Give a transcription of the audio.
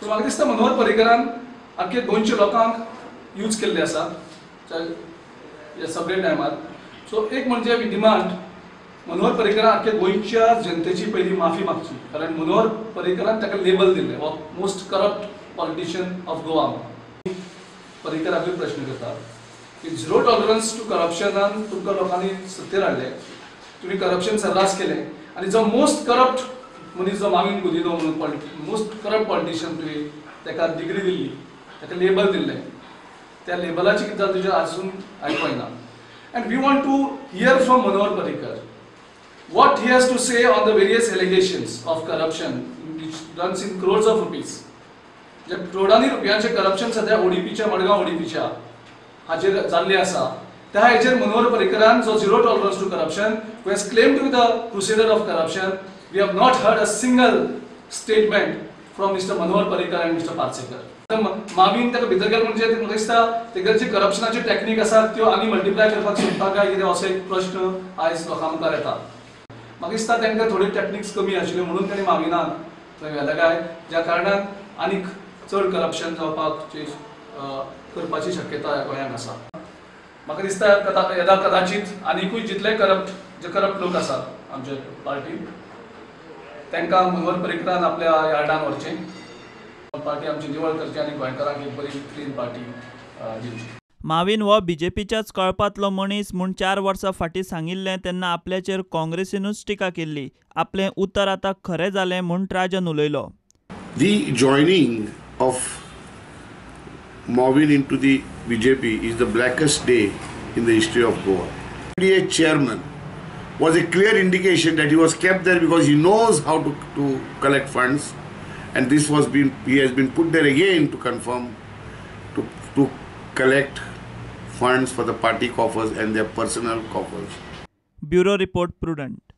So म्हाका दिसता मनोहर पर्रीकरान आख्खे 200 लोकांक यूज केल्ले आसा ह्या सगळे टायमार. सो एक म्हणजे डिमांड मनोहर पर्रीकरान आख्खे गोंयच्या जनतेची पहिली माफी मागची, कारण मनोहर पर्रीकरान ताका लेबल दिले हो most corrupt politician of Goa. पर्रीकराकूय प्रश्न करता की झिरो टॉलरन्स टू करप्शनान तुमकां लोकांनी सत्तेर हाडले, तुम्ही करप्शन सर्रास केले आणि जो मोस्ट करप्ट मनीस जो मागीन गुदिनो म्हणून मोस्ट करप्ट पॉलिटिशियन तुवें ताका डिग्री दिल्ली, ताका लेबल दिल्लें, त्या लेबलाची कितें जालें तुजें अजून आयकूना. And we want to hear from Manohar Parrikar what he has to say on the various allegations of corruption which runs in crores of rupees. जे करोडांनी रुपयांचे करप्शन सध्या ओडीपीच्या मडगांव ओडीपीच्या हाचेर जाल्ले आसा, त्या हेचेर मनोहर पर्रीकरान जो zero tolerance to corruption who has claimed to be the crusader of corruption, we have not heard a single statement from Mr. Manohar Parrikar and Mr. Parsekar. मागीन ताका भितर गेलो म्हणजे म्हाका दिसता तेगेलची करप्शनाची टॅक्नीक आसा त्यो आनी मल्टिप्लाय करपाक सोदता काय कितें असो एक प्रश्न आयज लोकां मुखार येता. म्हाका दिसता तांकां थोडी टॅक्निक्स कमी आशिल्ल्यो म्हणून ताणें मागिना थंय व्हेला काय, ज्या कारणान आनीक चड करप्शन जावपाक करपाची शक्यता ह्या गोंयांत आसा. म्हाका दिसता येदा कदाचित आनीकूय जितले करप्ट लोक आसात आमचे पार्टीन तांकां मनोहर पर्रीकरान आपल्या यार्डान व्हरचें, पार्टी आमची निवळ करची आनी गोंयकारांक एक बरी क्लीन पार्टी दिवची. माविन हो बीजेपीच्याच कळपातलो मनीस म्हूण 4 वर्सां फाटीं सांगिल्लें तेन्ना आपल्याचेर काँग्रेसीनूच टिका केल्ली. आपलें उतर आतां खरें जालें म्हूण राजन उलयलो. The joining of Mauvin into the BJP is the blackest day in the history of Goa. The chairman was a clear indication that he was kept there because he knows how to collect funds, and he has been put there again to confirm to collect funds for the party coffers and their personal coffers. Bureau Report Prudent.